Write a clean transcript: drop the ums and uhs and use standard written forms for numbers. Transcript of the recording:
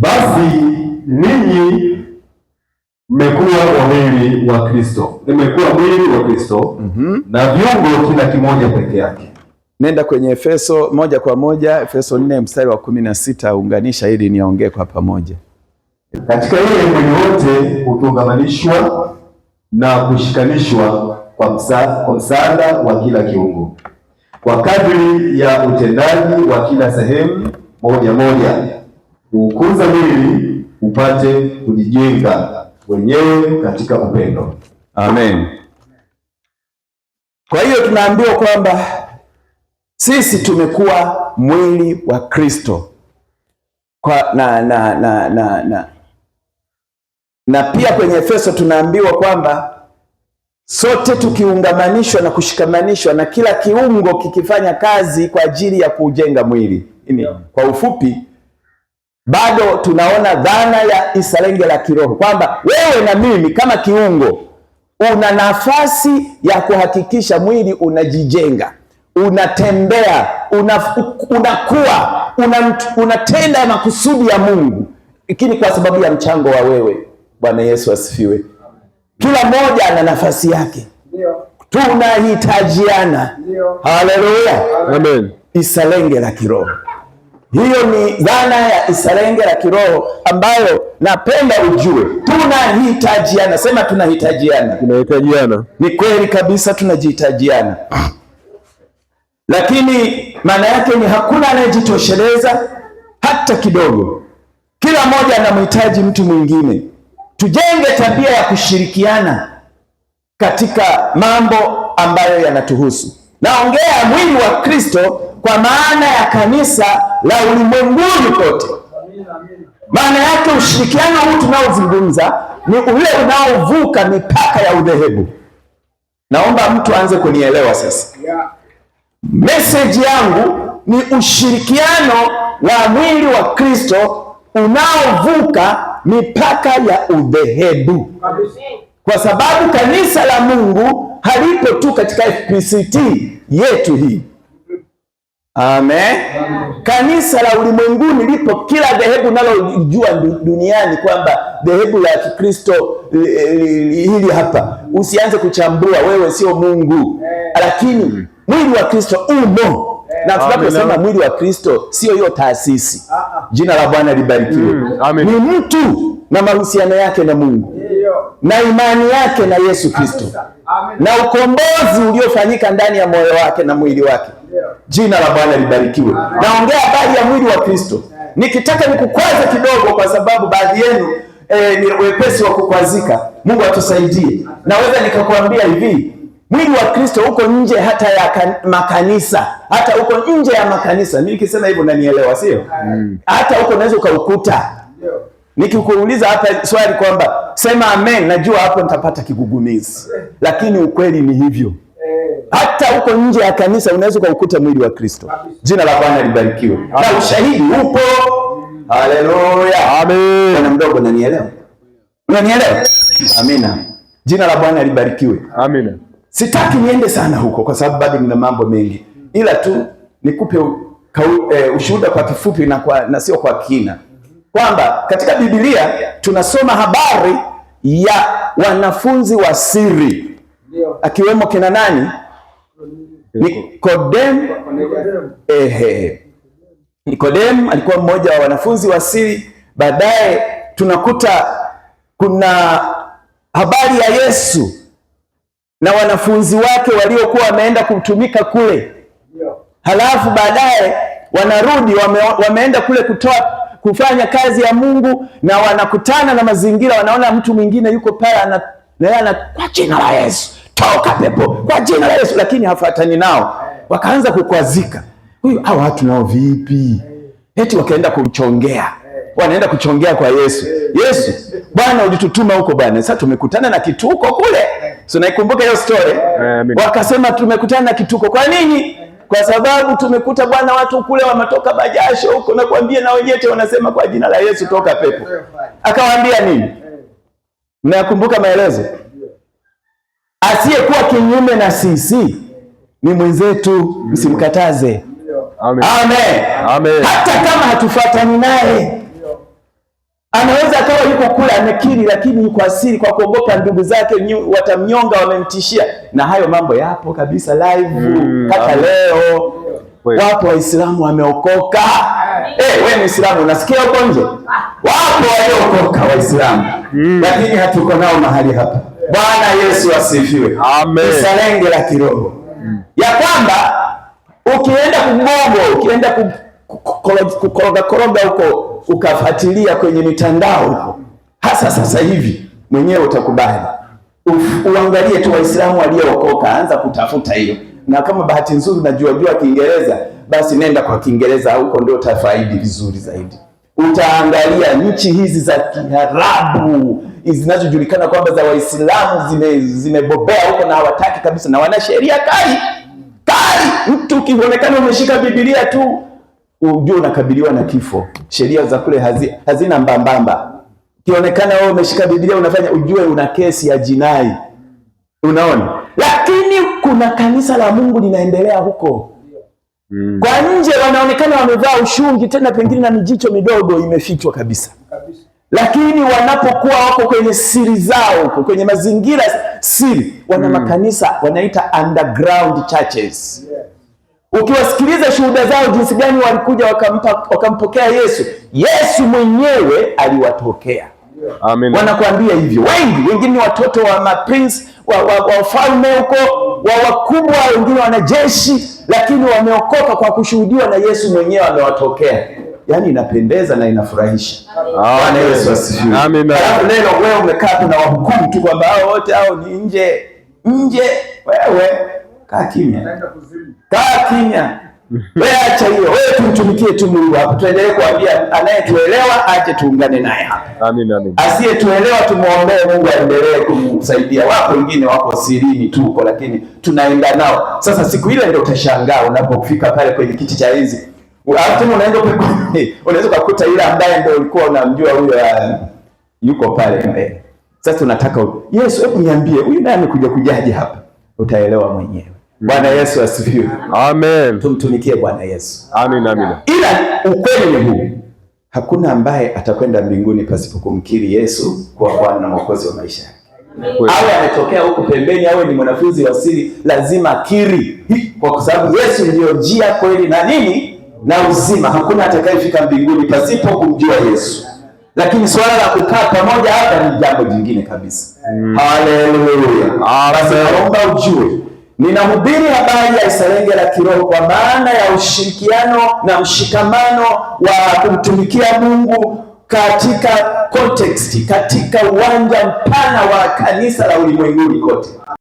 basi ninyi mmekuwa mwili wa Kristo. Mmekuwa mwili wa Kristo na viungo kila kimoja peke yake. Nenda kwenye Efeso moja kwa moja, Efeso 4 mstari wa 16, unganisha ili niongee kwa pamoja. Katika yeye mwili wote ukiungamanishwa na kushikanishwa kwa msaada wa kila kiungo, kwa kadri ya utendaji wa kila sehemu moja moja, kuukuza mwili upate kujijenga wenyewe katika upendo. Amen. Kwa hiyo tunaambiwa kwamba sisi tumekuwa mwili wa Kristo na pia kwenye Efeso tunaambiwa kwamba sote tukiungamanishwa na kushikamanishwa na kila kiungo kikifanya kazi kwa ajili ya kujenga mwili. Kwa ufupi, bado tunaona dhana ya isalenge la kiroho kwamba wewe na mimi kama kiungo una nafasi ya kuhakikisha mwili unajijenga, unatembea, unakuwa, unatenda makusudi ya Mungu, lakini kwa sababu ya mchango wa wewe. Bwana Yesu asifiwe. Kila mmoja ana nafasi yake. Tunahitajiana. Haleluya. Amen. Isalenge la kiroho. Hiyo ni dhana ya isalenge la kiroho ambayo napenda ujue. Tunahitajiana. Sema tunahitajiana. Tunahitajiana. Ni kweli kabisa tunajihitajiana. Lakini maana yake ni hakuna anayejitosheleza hata kidogo. Kila mmoja anamhitaji mtu mwingine. Tujenge tabia ya kushirikiana katika mambo ambayo yanatuhusu. Naongea mwili wa Kristo kwa maana ya kanisa la ulimwenguni kote. Maana yake ushirikiano huu tunaozungumza ni ule unaovuka mipaka ya udhehebu. Naomba mtu aanze kunielewa sasa. Message yangu ni ushirikiano wa mwili wa Kristo unaovuka mipaka ya udhehebu. Kwa sababu kanisa la Mungu halipo tu katika FPCT yetu hii. Amen. Kanisa la ulimwenguni lipo kila dhehebu nalojua duniani, kwamba dhehebu la Kikristo hili hapa. Usianze kuchambua, wewe sio Mungu. Lakini mwili wa Kristo umo. Na tunaposema mwili wa Kristo sio hiyo taasisi. Jina la Bwana libarikiwe. Ni mtu na mahusiano yake na Mungu na imani yake na Yesu Kristo na ukombozi uliofanyika ndani ya moyo wake na mwili wake. Jina la Bwana libarikiwe. Naongea habari ya mwili wa Kristo. Nikitaka nikukwaze kidogo, kwa sababu baadhi yenu ni wepesi wa kukwazika. Mungu atusaidie. Naweza nikakwambia hivi, mwili wa Kristo uko nje hata ya makanisa, hata uko nje ya makanisa. Mimi nikisema hivyo unanielewa, sio? Hata uko unaweza ukaukuta. Nikikuuliza hapa swali kwamba sema amen, najua hapo nitapata kigugumizi. Lakini ukweli ni hivyo. Hata uko nje ya kanisa unaweza ukaukuta mwili wa Kristo. Jina la Bwana libarikiwe. Na ushahidi upo. Haleluya. Amen. Bwana mdogo, unanielewa? Unanielewa? Amina. Jina la Bwana libarikiwe. Amina. Sitaki niende sana huko kwa sababu bado nina mambo mengi, ila tu nikupe ushuhuda kwa kifupi na sio kwa kina, kwamba katika Biblia tunasoma habari ya wanafunzi wa siri, akiwemo kina nani? Nikodemu. Nikodemu alikuwa mmoja wa wanafunzi wa siri. Baadaye tunakuta kuna habari ya Yesu na wanafunzi wake waliokuwa wameenda kutumika kule. Halafu baadaye wanarudi, wameenda kule kufanya kazi ya Mungu, na wanakutana na mazingira, wanaona mtu mwingine yuko pale na kwa jina la Yesu toka pepo, kwa jina la Yesu, lakini hafuatani nao. Wakaanza kukwazika, huyu hao watu nao vipi? Eti wakaenda kumchongea, wanaenda kuchongea kwa Yesu. Yesu, Bwana ulitutuma huko bwana. Sasa tumekutana na kituko kule. So naikumbuka hiyo story. Wakasema tumekutana na kituko. Kwa nini? Kwa sababu tumekuta Bwana watu kule wametoka bajasho huko, na kuambia na wenyewe wanasema kwa jina la Yesu toka pepo. Akawaambia nini? Mnakumbuka maelezo? Asiyekuwa kinyume na sisi ni mwenzetu, msimkataze. Amen. Amen. Amen. Hata kama hatufuatani naye. amekiri, lakini yuko asiri kwa kuogopa ndugu zake watamnyonga, wamemtishia. Na hayo mambo yapo kabisa live hata leo. Wapo Waislamu wameokoka. Wewe Muislamu unasikia huko nje? Wapo waliokoka Waislamu, lakini hatuko nao mahali hapa. Bwana Yesu asifiwe. Amen. Isalenge la kiroho ya kwamba ukienda kugogo, ukienda kukoroga huko, ukafuatilia kwenye mitandao huko, hasa sasa hivi, mwenyewe utakubali. Uangalie tu Waislamu waliookoka, anza kutafuta hiyo. Na kama bahati nzuri unajua Kiingereza, basi nenda kwa Kiingereza, huko ndio utafaidi vizuri zaidi. Utaangalia nchi hizi za Kiarabu zinazojulikana kwamba za Waislamu zimebobea huko, na hawataki kabisa, na wana sheria kali. Mtu ukionekana umeshika Biblia tu, ujue unakabiliwa na kifo. Sheria za kule hazina mbambamba. Ukionekana wewe umeshika Biblia unafanya, ujue una kesi ya jinai. Unaona? Lakini kuna kanisa la Mungu linaendelea huko. Kwa nje wanaonekana wamevaa ushungi, tena pengine na mijicho midogo imefichwa kabisa. Lakini wanapokuwa wako kwenye siri zao huko, kwenye mazingira siri, wana makanisa wanaita underground churches. Ukiwasikiliza shuhuda zao jinsi gani walikuja wakampokea Yesu. Yesu mwenyewe aliwatokea. Amen. Wanakuambia hivyo. Wengine ni watoto wa maprince wa falme huko, wa wakubwa, wengine wanajeshi, lakini wameokoka kwa kushuhudiwa na Yesu mwenyewe amewatokea. Yaani inapendeza na inafurahisha. Bwana Yesu asifiwe. Amen. Alafu leo wewe umekaa tu na wahukumu tu kwamba hao wote hao ni nje. Wewe kaa kimya. Wewe acha hiyo. Wewe tumtumikie tu Mungu hapa. Tuendelee kuambia anayetuelewa aje tuungane naye hapa. Amen. Asiyetuelewa tumuombee Mungu aendelee kumsaidia. Wapo wengine wako sirini tu huko, lakini tunaenda nao. Sasa siku ile ndio utashangaa unapofika pale kwenye kiti cha enzi. Unaweza kukuta yule ambaye ndio ulikuwa unamjua huyo yuko pale mbele. Sasa tunataka Yesu, hebu niambie huyu naye amekuja kujaje hapa? Utaelewa mwenyewe. Bwana Yesu asifiwe. Amen. Tumtumikie Bwana Yesu. Amen. Ila ukweli ni huu. Hakuna ambaye atakwenda mbinguni pasipo kumkiri Yesu kwa Bwana na Mwokozi wa maisha yake. Awe ametokea huko pembeni, awe ni mwanafunzi wa siri, lazima kiri. Kwa sababu Yesu ndio njia, kweli na nini? Na uzima. Hakuna atakayefika mbinguni pasipo kumjua Yesu. Lakini swala la kukaa pamoja hapa ni jambo jingine kabisa. Haleluya. Basi naomba ujue, ninahubiri habari ya Isalenge la kiroho kwa maana ya ushirikiano na mshikamano wa kumtumikia Mungu katika context, katika uwanja mpana wa kanisa la ulimwenguni kote.